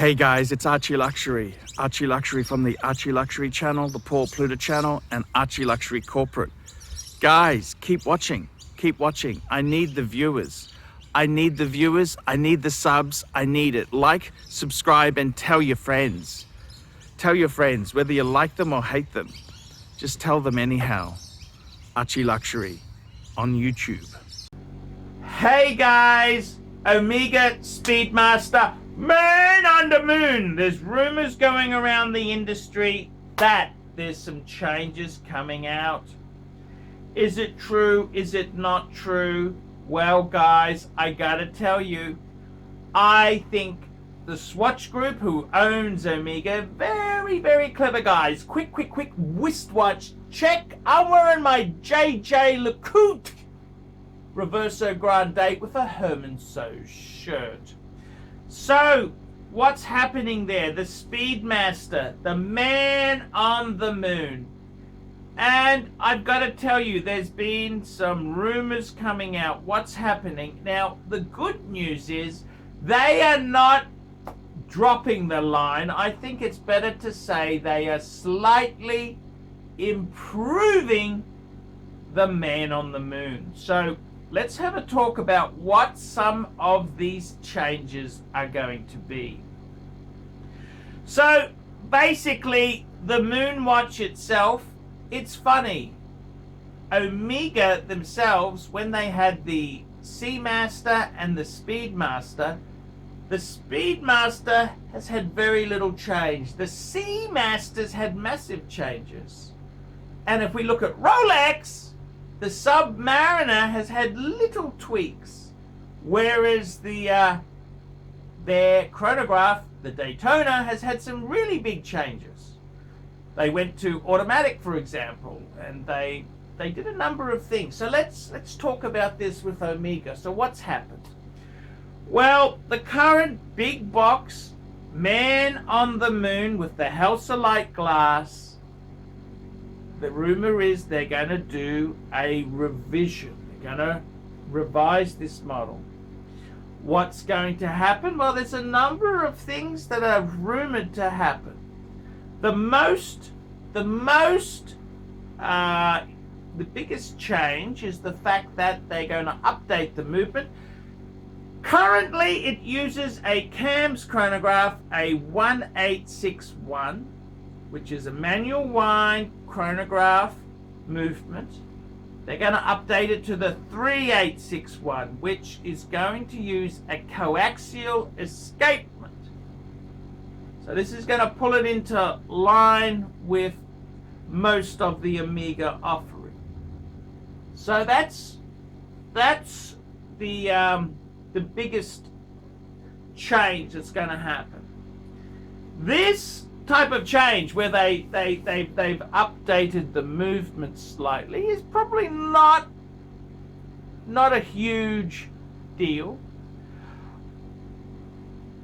Hey guys, it's ArchieLuxury. ArchieLuxury from the ArchieLuxury channel, the Paul Pluta channel, and ArchieLuxury corporate. Guys, keep watching. Keep watching. I need the viewers. I need the viewers. I need the subs. I need it. Like, subscribe, and tell your friends. Tell your friends, whether you like them or hate them. Just tell them anyhow. ArchieLuxury on YouTube. Hey guys, Omega Speedmaster. Man on the moon. There's rumors going around the industry that there's some changes coming out. Is it true? Is it not true? Well, guys, I gotta tell you, I think the Swatch Group, who owns Omega, very, very clever guys. Quick wristwatch check. I'm wearing my JJ LeCoultre Reverso Grande with a Herman Soge shirt. So, what's happening there? The Speedmaster, the man on the moon. And I've got to tell you, there's been some rumors coming out. What's happening? Now, the good news is they are not dropping the line. I think it's better to say they are slightly improving the man on the moon. So, let's have a talk about what some of these changes are going to be. So basically, the moon watch itself, it's funny. Omega themselves, when they had the Seamaster and the Speedmaster has had very little change. The Seamaster's had massive changes. And if we look at Rolex, the Submariner has had little tweaks, whereas their chronograph, the Daytona, has had some really big changes. They went to automatic, for example, and they did a number of things. So let's talk about this with Omega. So what's happened? Well, the current big box man on the moon with the Halcyon glass, the rumor is they're going to do a revision. They're going to revise this model. What's going to happen? Well, there's a number of things that are rumored to happen. The biggest change is the fact that they're going to update the movement. Currently, it uses a CAMS chronograph, a 1861, which is a manual wind chronograph movement. They're going to update it to the 3861, which is going to use a coaxial escapement. So this is going to pull it into line with most of the Omega offering. So that's the biggest change that's going to happen. This type of change where they've updated the movement slightly is probably not a huge deal.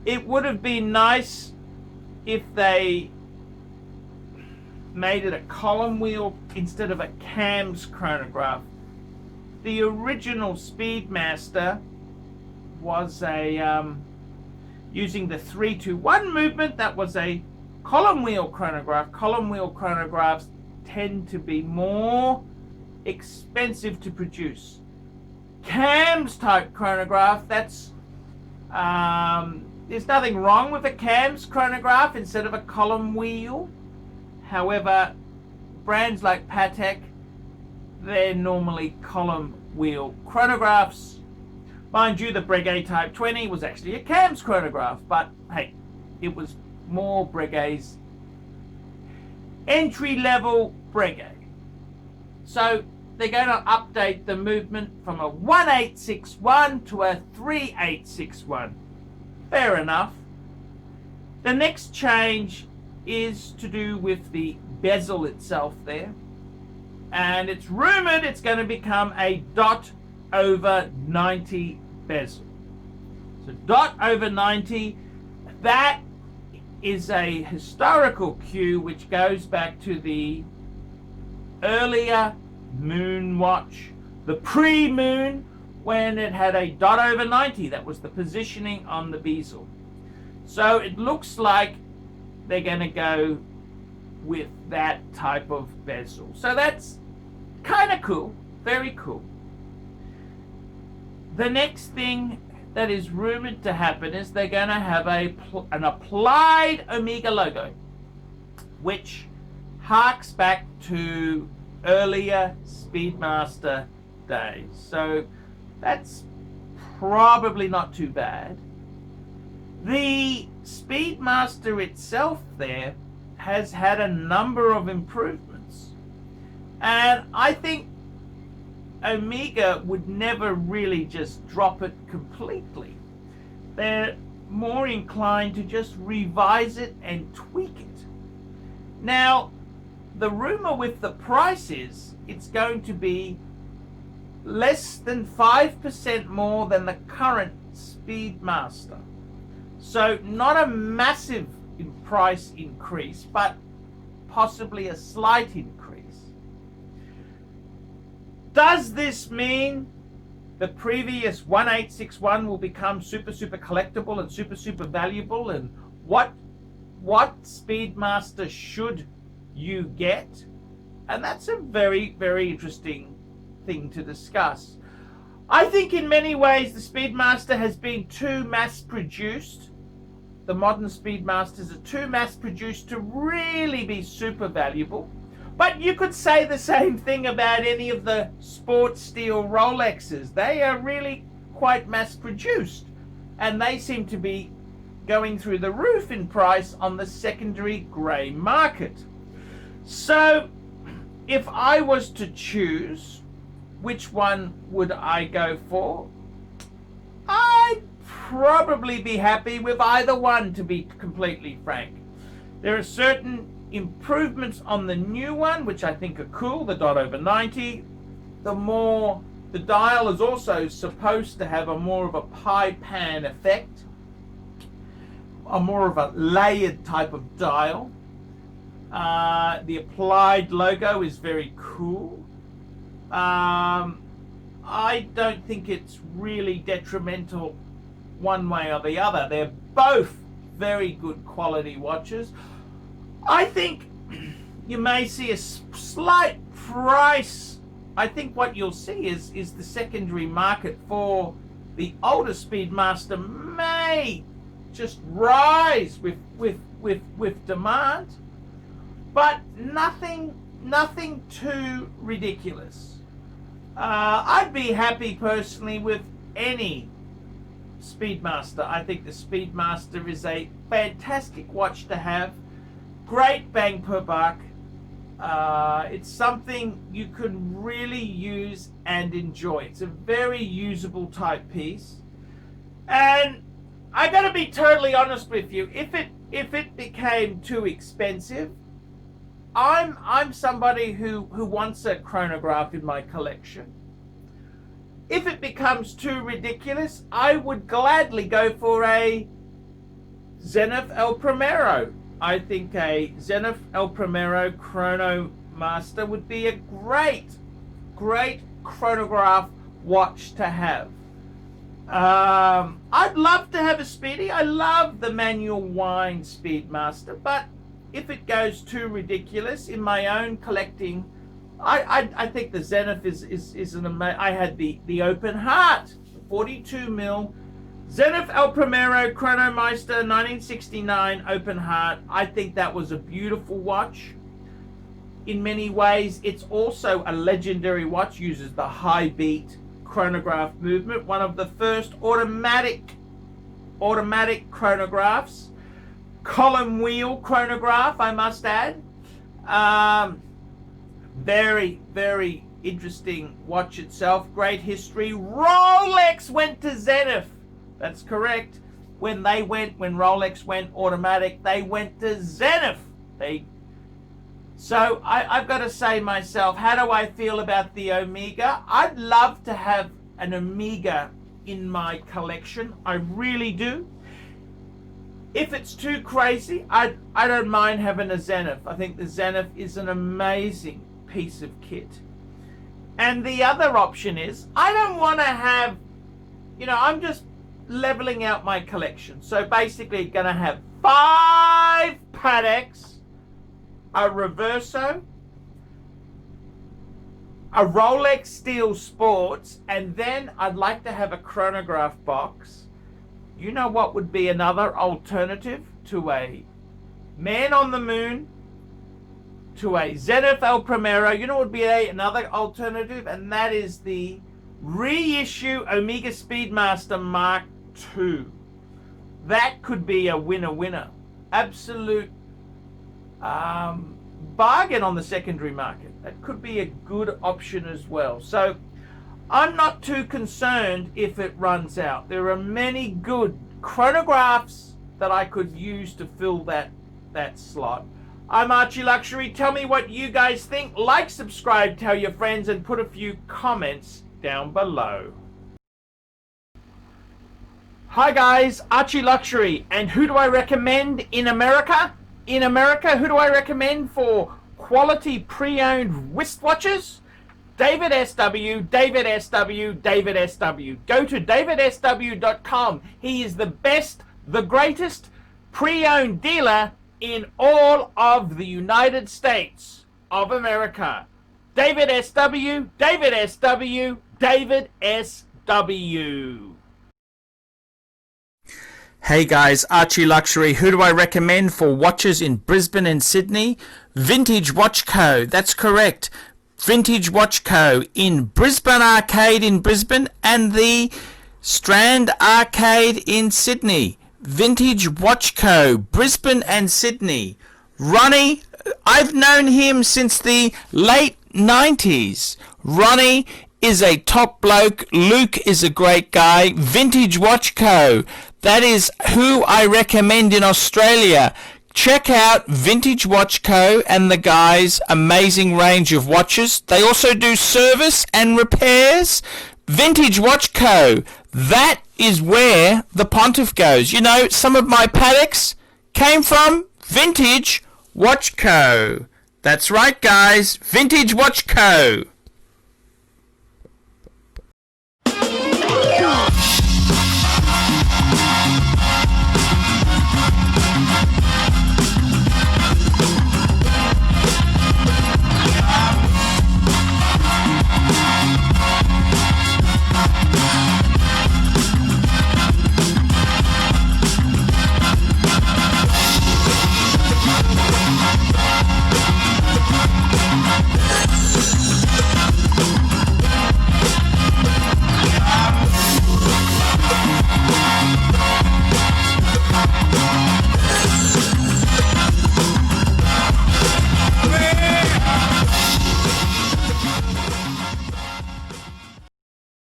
It would have been nice if they made it a column wheel instead of a CAMS chronograph. The original Speedmaster was using the 3-2-1 movement. That was a column wheel chronograph. Column wheel chronographs tend to be more expensive to produce. CAMS type chronograph, that's there's nothing wrong with a CAMS chronograph instead of a column wheel. However, brands like Patek, they're normally column wheel chronographs. Mind you, the Breguet Type 20 was actually a CAMS chronograph, but hey, it was more Breguet's entry-level Breguet. So they're going to update the movement from a 1861 to a 3861. Fair enough. The next change is to do with the bezel itself there. And it's rumored it's going to become a dot over 90 bezel. So dot over 90, that is a historical cue which goes back to the earlier moon watch, the pre-moon, when it had a dot over 90. That was the positioning on the bezel. So it looks like they're going to go with that type of bezel. So that's kind of cool, very cool. The next thing that is rumored to happen is they're going to have an applied Omega logo, which harks back to earlier Speedmaster days. So that's probably not too bad. The Speedmaster itself there has had a number of improvements, and I think Omega would never really just drop it completely. They're more inclined to just revise it and tweak it. Now, the rumor with the price is it's going to be less than 5% more than the current Speedmaster. So not a massive price increase, but possibly a slight increase. Does this mean the previous 1861 will become super collectible and super valuable? And what Speedmaster should you get? And that's a very interesting thing to discuss. I think in many ways the Speedmaster has been too mass-produced. The modern Speedmasters are too mass-produced to really be super valuable. But you could say the same thing about any of the sports steel Rolexes. They are really quite mass-produced, and they seem to be going through the roof in price on the secondary grey market. So if I was to choose which one would I go for, I'd probably be happy with either one, to be completely frank. There are certain improvements on the new one which I think are cool. The dot over 90, the dial is also supposed to have a more of a pie pan effect, a more of a layered type of dial. The applied logo is very cool. I don't think it's really detrimental one way or the other. They're both very good quality watches. I think you may see a slight price. I think what you'll see is the secondary market for the older Speedmaster may just rise with demand, but nothing too ridiculous. I'd be happy personally with any Speedmaster. I think the Speedmaster is a fantastic watch to have. Great bang per buck. It's something you can really use and enjoy. It's a very usable type piece. And I gotta be totally honest with you, if it became too expensive, I'm somebody who wants a chronograph in my collection. If it becomes too ridiculous, I would gladly go for a Zenith El Primero. I think a Zenith El Primero Chrono Master would be a great chronograph watch to have. I'd love to have a Speedy. I love the manual wind Speedmaster, but if it goes too ridiculous in my own collecting, I think the Zenith is an amazing. I had the Open Heart, 42mm Zenith El Primero Chronomeister 1969 Open Heart. I think that was a beautiful watch. In many ways, it's also a legendary watch. Uses the high beat chronograph movement. One of the first automatic chronographs. Column wheel chronograph, I must add. Very interesting watch itself. Great history. Rolex went to Zenith. That's correct. When Rolex went automatic, they went to Zenith. So I've got to say myself, how do I feel about the Omega? I'd love to have an Omega in my collection. I really do. If it's too crazy, I don't mind having a Zenith. I think the Zenith is an amazing piece of kit. And the other option is, I don't want to have, I'm just leveling out my collection. So basically going to have 5 Pateks, a Reverso, a Rolex Steel Sports, and then I'd like to have a chronograph box. You know what would be another alternative to a Man on the Moon, to a Zenith El Primero? You know what would be another alternative? And that is the reissue Omega Speedmaster Mark II. That could be a winner. Absolute bargain on the secondary market. That could be a good option as well. So I'm not too concerned if it runs out. There are many good chronographs that I could use to fill that slot. I'm ArchieLuxury. Tell me what you guys think. Like, subscribe, tell your friends, and put a few comments down below. Hi guys, ArchieLuxury. And who do I recommend in America? In America, who do I recommend for quality pre-owned wristwatches? David SW, David SW, David SW. Go to davidsw.com. He is the best, the greatest pre-owned dealer in all of the United States of America. David SW, David SW, David SW. Hey guys, ArchieLuxury. Who do I recommend for watches in Brisbane and Sydney? Vintage Watch Co. That's correct. Vintage Watch Co. in Brisbane Arcade in Brisbane and the Strand Arcade in Sydney. Vintage Watch Co. Brisbane and Sydney. Ronnie, I've known him since the late 90s. Ronnie is a top bloke. Luke is a great guy. Vintage Watch Co. That is who I recommend in Australia. Check out Vintage Watch Co. and the guys' amazing range of watches. They also do service and repairs. Vintage Watch Co. That is where the Pontiff goes. You know, some of my Pateks came from Vintage Watch Co. That's right, guys. Vintage Watch Co.